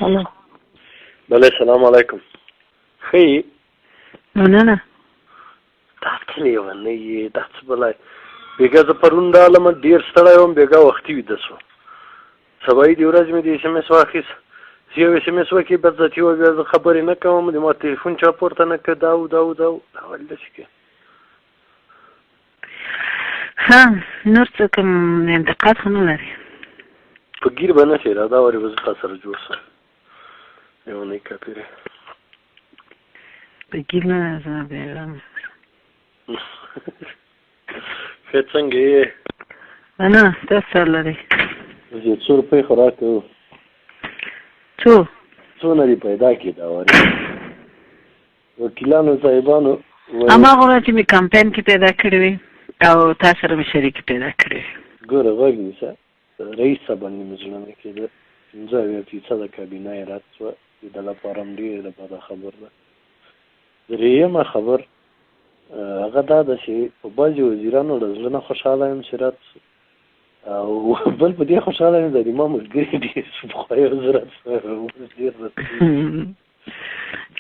الو بله سلام علیکم. خی مننه. دا ته لیونی دا څه بلای بیګا زه پرون رالم ډېر ستړی وم بیګا وختي ویده شوم. سبا د ورځې مې د اس ام اس واخیست چې یو اس ام اس وکړي بس ذاتي و بیا زه خبرې نه کوم د ما تلیفون چا پورته نه کړ دا ولې داسې کوي. ها نور څه کوم انتقاد خو نه لري په ګیر به نه شي را دا وارې به زه تا سره جوړ شم لیونی کاپیرې په ګیر نه زه بیرم ښه څنګه یې نه تاسو سره لري زه 100 روپۍ خو راکړو څونه دې پیدا کړي دا وارې وکیلانو صاحبانو هماغه ورځ چې مې کمپین کې پیدا کړی وي او تا سره مې شریکې پیدا کړی وي. ګوره غوږ نیسه رئیس صاحب باندې مې زړه نه کېده 15% کابینه یې رد شوه د ده لپاره هم ډېره بده خبر ده. درېیمه خبر هغه دا ده چې په بعضې وزیرانو له زړه نه خوشحاله یم چې رد شو او بل په دې خوشحاله یم د ما ملګري ډېر شو پخوا یو زه رد شوی ډېر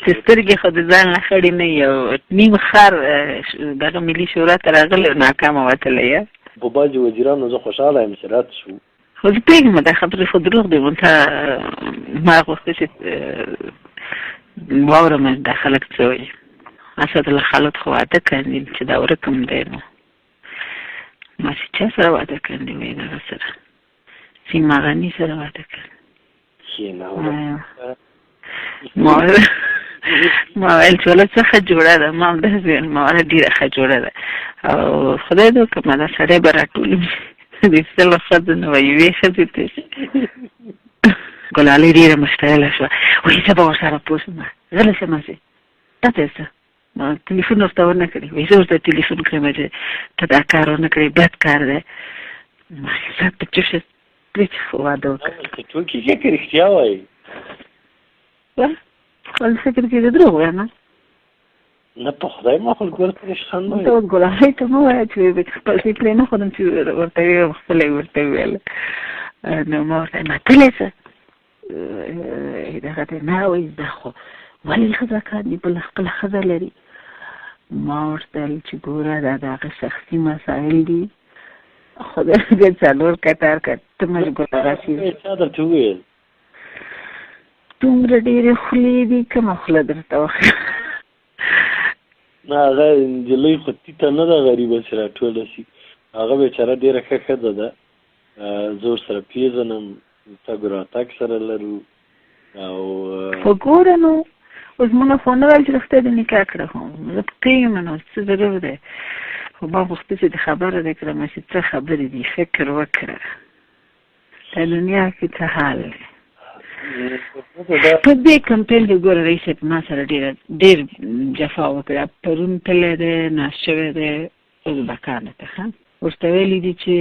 چې سترګې خو د ځان نه خړې نه یو نیم خر دغه ملي شورا ته راغلی ناکامه وتلی یا په بعضې وزیرانو زه خوشحاله یم چې رد شو. خو زه پوهېږم دا خبرې خو دروغ دی منتها ما غوښته چې واورم دا خلک څه وایي. اسدالله خالد خو واده کاندي چې دا ورکم دی نو ما چې چا سره واده کاندي وایي دغه سره سیما غني سره واده کاندي ما ویل چې ولې څه ښه جوړه ده ما هم داسې ویل ما ویل ډېره ښه جوړه ده او خدای دې وکړه ما دا سړی به راټول د سلو ښځو نه وه یوې ښځې ته ګلالۍ ډېره مشتعله شوه وایي زه به ورسره پوه شم غلی شم هسې تا ته یې څه تلیفون ورته ونه کړې وایي زه ورته تلیفون کړم چې ته دا کار ونه کړې بد کار دی زه په چوشه پرې چې واده وکړه ټول کیږي که رښتیا وایي خپل فکر کې د دروغ وایم نه په خدای ما خو ګل پریشان وایي ته اوس ګلالۍ ته مه وایه چې خپل فکر یې نه ښودم چې ورته ویې خپله یې ورته وویله نو ما ورته وایم متلی څه دغه دی نه وایي زه خو ولې ښځه کاندي بله خپله ښځه لري. ما ورته ویل چې ګوره دا د هغه شخصي مسایل دي خدای دې څلور کتار کړ ته مجبور راشي چا درته وویل دومره ډېرې خولې دي کومه خوله درته وښیم نه هغه نجلۍ خو تیته نه ده غریبه چې راټوله شي هغه بیچاره ډېره ښه ښځه ده زه ورسره پېژنم تګ راتګ سره لرو او خو ګوره نو اوس مونږ خو نه ویل چې رښتیا دې نکاح کړه خو زه پوهېږم نو څه ضرور دی خو ما غوښته چې د خبره دې کړم چې څه خبرې دي فکر وکړه په دنیا کې څه حال دی په دې کمپین کې ګوره رئیس صاحب ما سره ډېر جفا وکړه پرون تللی دی ناست شوی دی ازبکانو ته ښه ورته ویلي دي چې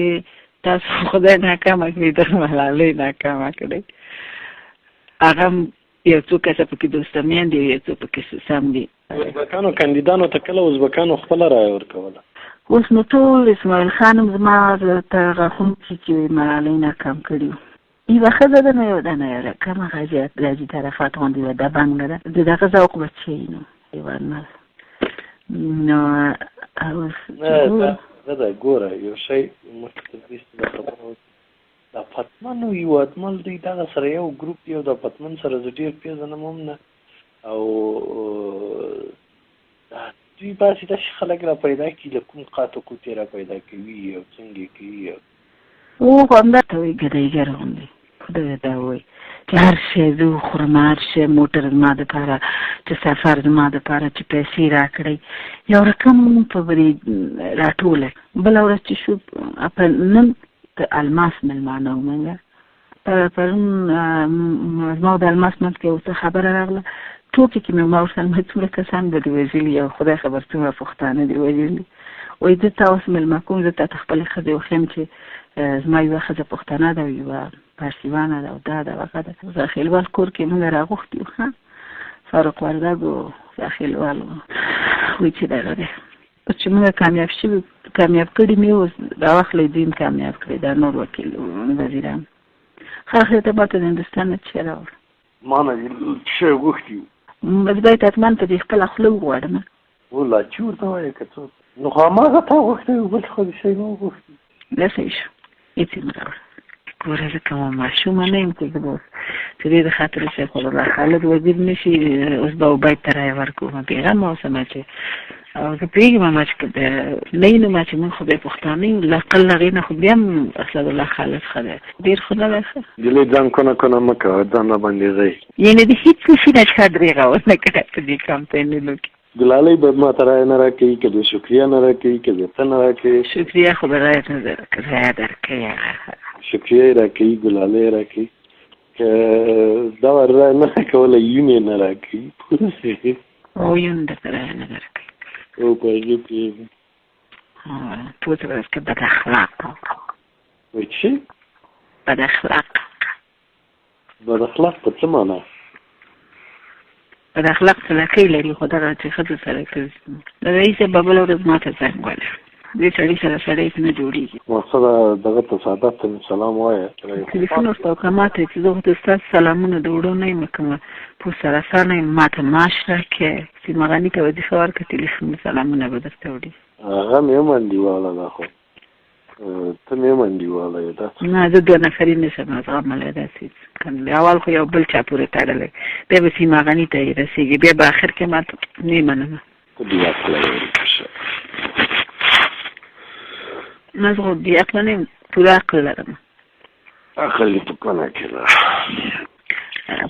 تاسو خدای ناکامه کړي د ملالۍ ناکامه کړئ هغه یو څو کسه پکې دوستمیان دي یو څو پکې سم دي ازبکانو کاندیدانو ته کله ازبکانو خپله رایه ورکوله اوس نو ټول اسماعیل خان هم زما ته غاښونکي چې ملالۍ ناکام کړي وو یوه ښځه ده نو یو دنه یوه کمه غازي طرفات غوندې یوه دبنګه ده د دغه ذوق بچی نو حیوانمل نو اوس دا ګوره یو شی مخکې تر دې چې دا خبره دا پتمن یو اتمل دوی دغه سره یو ګروپ یو د پتمن سره زه ډېر پېژنم هم نه او دوی باسې داسې خلک را پیدا کړي له کوم قات و کوتې را پیدا کوي او څنګه یې کوي او همداسې ته وایي ګدایګر غوندې خدای دا وایي چې هر شی زه وخورم هر شی موټر زما دپاره چې سفر زما دپاره چې پیسې راکړئ یو رقم په برې راټولی بله ورځ چې شو نن د الماس مېلمانه وو موږ پرون زما د الماس منځ کې یو څه خبره راغله ټوکې کې مې ما ورسره څومره کسان به دې وژلي او خدای خبر څومره پښتانه دې وژلي وایي زه تا اوس مېلمه کوم زه تا ته خپلې ښځې وښیم چې زما یوه ښځه پښتنه ده او یوه پارسیوانه ده او دا ده هغه ده زاخیلوال کور کې موږ راغوښتي وو ښه فاروق وردګ و زاخیلوال وایي چې دغه دی اوس چې موږ کامیاب شوي کامیاب کړي مې اوس راواخلئ دوی هم کامیاب کړي دا نور وکیل وزیران خیر ته ماته د هندوستان نه چې راوړ ما نه څه غوښتي بس باید حتما په دې خپله خوله وغواړم والله چې ورته وایې که څوک نو خو هماغه تا غوښتی بل خو دې شی نه وغوښتي دا صحیح شو هېڅ یې مه راوړه ګوره زه که ماشومه نه یم خو زه به اوس چې دې د خاطر شیخ الله خالد وزیر نه شي اوس به عبید ته رایه ورکوم بېغمه اوسم چې او زه پوهېږم چې که نه یې نو ما چې موږ خو بیا پښتانه یو لاقل هغې نه خو بیا هم اسد الله خالد ښه دی ډېر خو نه دی ښه ګیلې ځان کونه کونه مه کوه ځان راباندې ځئ یعنې د هېڅ شي نه چا درېغه ونه کړی په دې کمپینونو کې ګلالۍ به ما ته رایه نه راکوي که د شکریه نه راکوي که د ته نه راکوي شکریه خو به رایه درکوي شکریه یې راکوي ګلالۍ یې راکوي که دا ور رایه نه راکولی یون یې نه راکوي پوه شوې او یون درته رایه نه درکوي او په هغې پوهېږم پوه ته به که بد اخلاق وایي څه بد اخلاق بد اخلاق په څه معنا بد اخلاق سلکۍ لري خو دغه چې ښځو سره کوي د رئیس به بله ورځ ما ته زنګ ولی دې سړي سره سړی نه جوړېږي مقصده دغه تصادف ته مې سلام وایه تلیفون ورته وکړه ما ته چې زه خو د ستاسو سلامونه د وړو نه یم کوم پوه سره اسانه یم ما ته معاش راکړې سیمه غني ته وظیفه ورکړه تلیفون سلامونه به درته وړي هغه مې هم انډیواله ده خو ته مې هم انډیواله یې ده نه زه دوه نفري نه شم زغملی داسې اول خو یو بل چا پورې تړلی بیا به سیمه غني ته یې رسېږي بیا به آخر کې ما ته نه یې منمه ته بې عقله یې نه زه خو بې عقله نه یم پوره عقل لرم عقل یې په کونه کې ده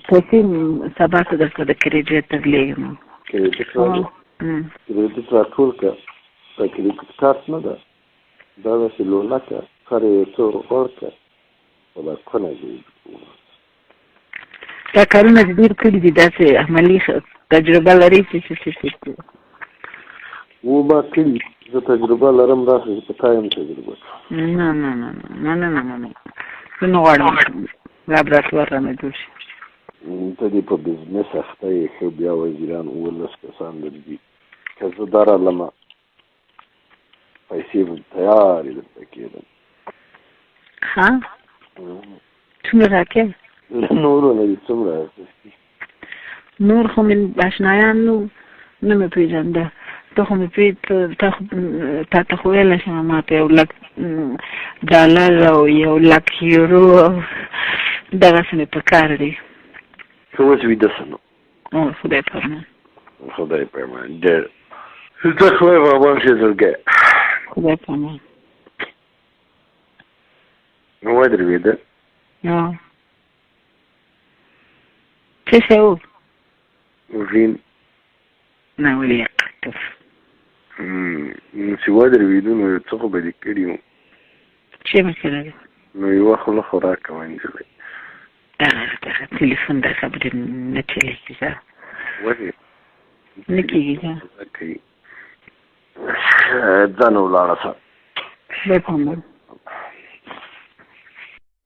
پیسې سبا ته درته د کریډیټ درلېږم کریډیټ راټول کړه دا کریډیټ کارت نه ده دا داسې لولکه سر یې څو ورکړه او دا کونه دې دا کارونه دې ډېر کړي دي داسې عملي تجربه لري چې وما کړي زه تجربه لرم راخلي په تا یم تجربه نه زه نه غواړم لابراتوار رانه جوړ شي ته دې په بزنس اخته یې ښه بیا وزیران 19 کسان درځي که زه درغلمه پیسې به تیارې درته کېدم ها څومره راکړې له نورو نه دې څومره اخیستي نور خو مې اشنایان نه مې پېژانده ته خو مې تا ته خو ویلی شم ما ته 100,000 ډالر او 100,000 یورو دغسې مې په کار دی ته اوس ویده شه نو خدای پامان ډېر زه خدای پامان چې زړګی خدای پامان نو ودرېده څه شی و وین نه ولې قطف چې ودرېدو نو یو څه خو به دې کړي وو څه مې کړی نو یوه خوله خو راکوه نجلۍ دغه تلیفون دا خبرې نه چلېږي ځه ولې نه کېږي ځه ځه نو ولاړه شه خدای پامان